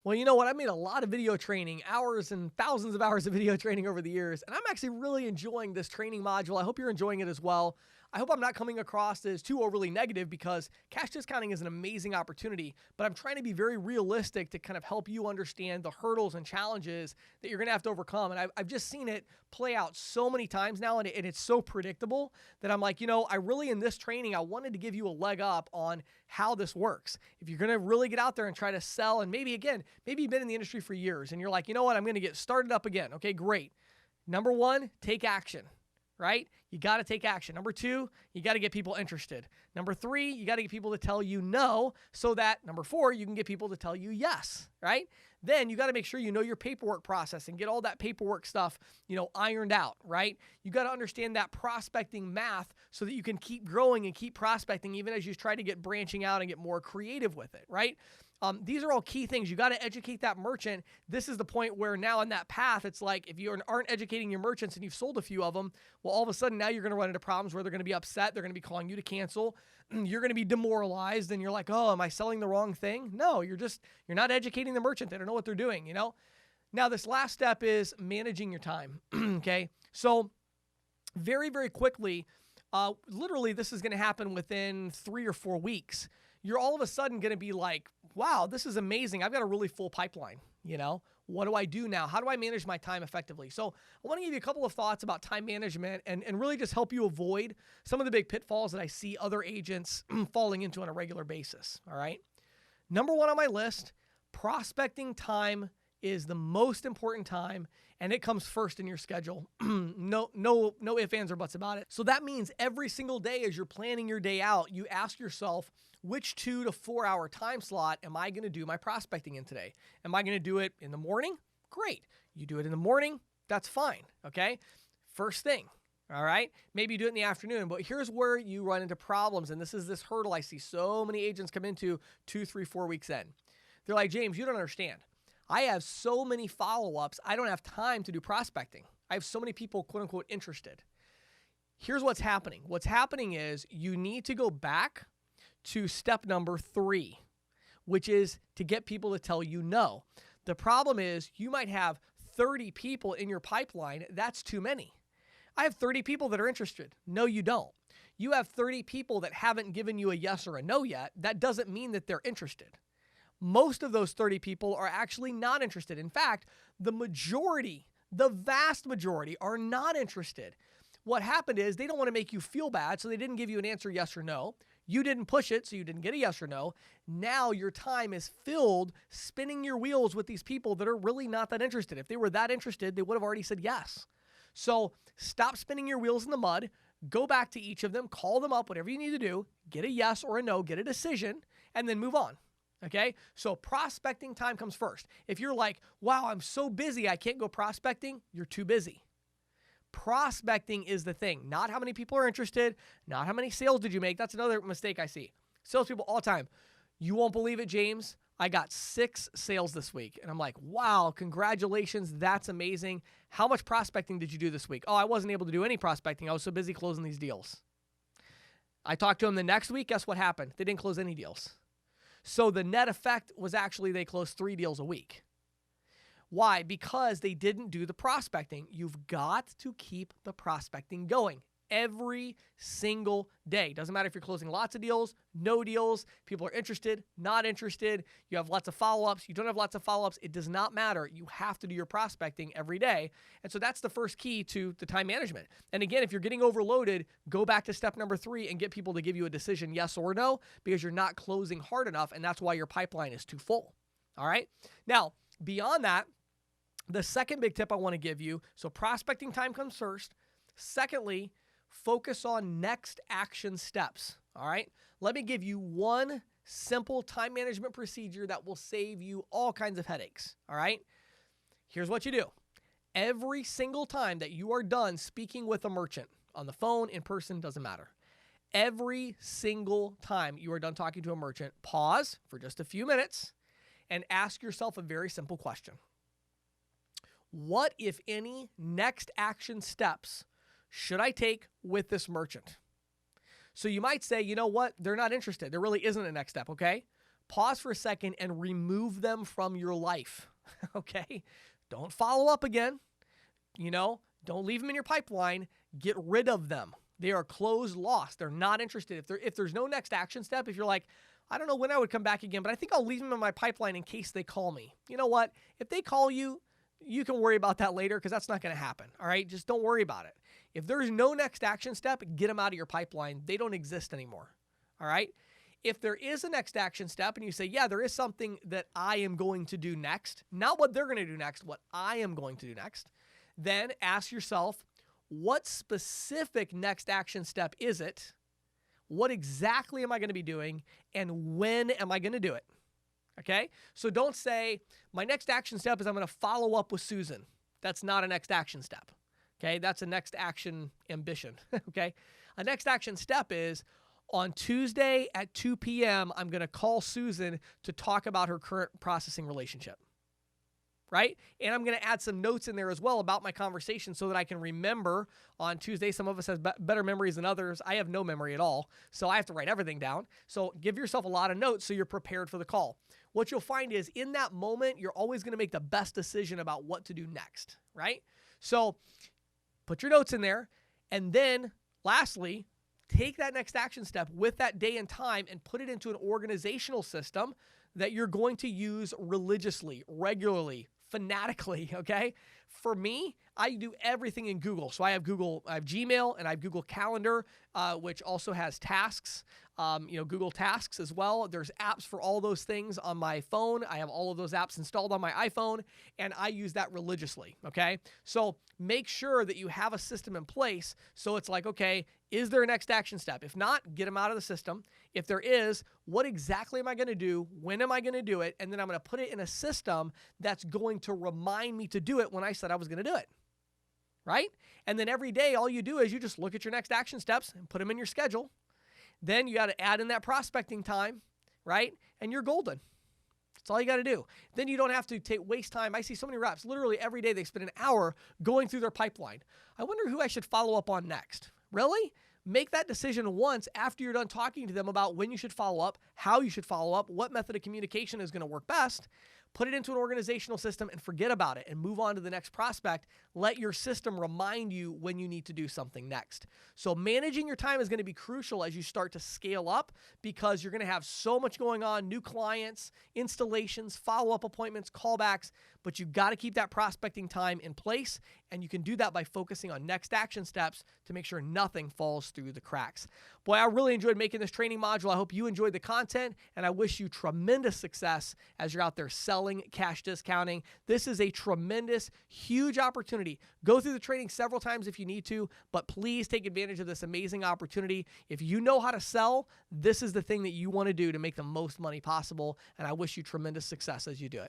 Well, you know what? I made a lot of video training, hours and thousands of hours of video training over the years, and I'm actually really enjoying this training module. I hope you're enjoying it as well. I hope I'm not coming across as too overly negative because cash discounting is an amazing opportunity, but I'm trying to be very realistic to kind of help you understand the hurdles and challenges that you're going to have to overcome. And I've just seen it play out so many times now, and it's so predictable that I'm like, I really, in this training, I wanted to give you a leg up on how this works. If you're going to really get out there and try to sell, and maybe you've been in the industry for years and you're like, you know what, I'm going to get started up again. Okay, great. Number one, take action, right? You got to take action. Number two, you got to get people interested. Number three, you got to get people to tell you no so that, number four, you can get people to tell you yes, right? Then you got to make sure you know your paperwork process and get all that paperwork stuff, ironed out, right? You got to understand that prospecting math so that you can keep growing and keep prospecting even as you try to get branching out and get more creative with it, right? These are all key things. You got to educate that merchant. This is the point where now in that path, it's like if you aren't educating your merchants and you've sold a few of them, well, all of a sudden now you're going to run into problems where they're going to be upset. They're going to be calling you to cancel. You're going to be demoralized and you're like, oh, am I selling the wrong thing? No, you're not educating the merchant. They don't know what they're doing, Now, this last step is managing your time, okay? So very, very quickly, literally this is going to happen within 3 or 4 weeks. You're all of a sudden going to be like, wow, this is amazing. I've got a really full pipeline. What do I do now? How do I manage my time effectively? So I want to give you a couple of thoughts about time management and really just help you avoid some of the big pitfalls that I see other agents falling into on a regular basis. All right. Number one on my list, prospecting time is the most important time, and it comes first in your schedule. No ifs, ands, or buts about it. So that means every single day as you're planning your day out, you ask yourself, which 2 to 4 hour time slot am I going to do my prospecting in today? Am I going to do it in the morning? Great. You do it in the morning, that's fine, okay? First thing, all right? Maybe you do it in the afternoon, but here's where you run into problems, and this is this hurdle I see so many agents come into 2, 3, 4 weeks in. They're like, James, you don't understand. I have so many follow-ups, I don't have time to do prospecting. I have so many people, quote unquote, interested. Here's what's happening. What's happening is you need to go back to step number 3, which is to get people to tell you no. The problem is you might have 30 people in your pipeline. That's too many. I have 30 people that are interested. No, you don't. You have 30 people that haven't given you a yes or a no yet. That doesn't mean that they're interested. Most of those 30 people are actually not interested. In fact, the vast majority are not interested. What happened is they don't want to make you feel bad, so they didn't give you an answer yes or no. You didn't push it, so you didn't get a yes or no. Now your time is filled spinning your wheels with these people that are really not that interested. If they were that interested, they would have already said yes. So stop spinning your wheels in the mud. Go back to each of them, call them up, whatever you need to do, get a yes or a no, get a decision, and then move on. Okay, so prospecting time comes first. If you're like, wow, I'm so busy, I can't go prospecting, you're too busy. Prospecting is the thing, not how many people are interested, not how many sales did you make. That's another mistake I see. Salespeople all the time. You won't believe it, James. I got 6 sales this week. And I'm like, wow, congratulations. That's amazing. How much prospecting did you do this week? Oh, I wasn't able to do any prospecting. I was so busy closing these deals. I talked to them the next week. Guess what happened? They didn't close any deals. So the net effect was actually they closed 3 deals a week. Why? Because they didn't do the prospecting. You've got to keep the prospecting going every single day. Doesn't matter if you're closing lots of deals, no deals, people are interested, not interested, you have lots of follow-ups, you don't have lots of follow-ups. It does not matter. You have to do your prospecting every day. And so that's the first key to the time management. And again, if you're getting overloaded, go back to step number 3 and get people to give you a decision, yes or no, because you're not closing hard enough, and that's why your pipeline is too full. All right? Now, beyond that, the second big tip I want to give you, so prospecting time comes first. Secondly, focus on next action steps, all right? Let me give you one simple time management procedure that will save you all kinds of headaches, all right? Here's what you do. Every single time that you are done speaking with a merchant, on the phone, in person, doesn't matter. Every single time you are done talking to a merchant, pause for just a few minutes and ask yourself a very simple question. What, if any, next action steps should I take with this merchant? So you might say, you know what? They're not interested. There really isn't a next step, okay? pause for a second and remove them from your life. Okay? Don't follow up again. Don't leave them in your pipeline. Get rid of them. They are closed, lost. They're not interested. If there's no next action step, if you're like, I don't know when I would come back again, but I think I'll leave them in my pipeline in case they call me. You know what? If they call you, you can worry about that later because that's not going to happen. All right? Just don't worry about it. If there's no next action step, get them out of your pipeline. They don't exist anymore. All right? If there is a next action step and you say, yeah, there is something that I am going to do next, not what they're going to do next, what I am going to do next, then ask yourself, what specific next action step is it? What exactly am I going to be doing? And when am I going to do it? Okay? So don't say, my next action step is I'm going to follow up with Susan. That's not a next action step. Okay? That's a next action ambition. Okay? A next action step is, on Tuesday at 2 p.m., I'm going to call Susan to talk about her current processing relationship. Right? And I'm going to add some notes in there as well about my conversation so that I can remember on Tuesday. Some of us have better memories than others. I have no memory at all, so I have to write everything down. So give yourself a lot of notes so you're prepared for the call. What you'll find is in that moment, you're always going to make the best decision about what to do next, right? So put your notes in there, and then lastly, take that next action step with that day and time and put it into an organizational system that you're going to use religiously, regularly, fanatically, okay? For me, I do everything in Google. So I have Gmail, and I have Google Calendar, which also has tasks, Google Tasks as well. There's apps for all those things on my phone. I have all of those apps installed on my iPhone, and I use that religiously, okay? So make sure that you have a system in place so it's like, okay, is there a next action step? If not, get them out of the system. If there is, what exactly am I going to do? When am I going to do it? And then I'm going to put it in a system that's going to remind me to do it when I said I was going to do it, right? And then every day, all you do is you just look at your next action steps and put them in your schedule. Then you got to add in that prospecting time, right? And you're golden. That's all you got to do. Then you don't have to waste time. I see so many reps, literally every day they spend an hour going through their pipeline. I wonder who I should follow up on next. Really? Make that decision once after you're done talking to them about when you should follow up, how you should follow up, what method of communication is going to work best. Put it into an organizational system and forget about it and move on to the next prospect. Let your system remind you when you need to do something next. So managing your time is going to be crucial as you start to scale up because you're going to have so much going on, new clients, installations, follow-up appointments, callbacks, but you got to keep that prospecting time in place, and you can do that by focusing on next action steps to make sure nothing falls through the cracks. Boy, I really enjoyed making this training module. I hope you enjoyed the content, and I wish you tremendous success as you're out there selling cash discounting. This is a tremendous, huge opportunity. Go through the training several times if you need to, but please take advantage of this amazing opportunity. If you know how to sell, this is the thing that you want to do to make the most money possible, and I wish you tremendous success as you do it.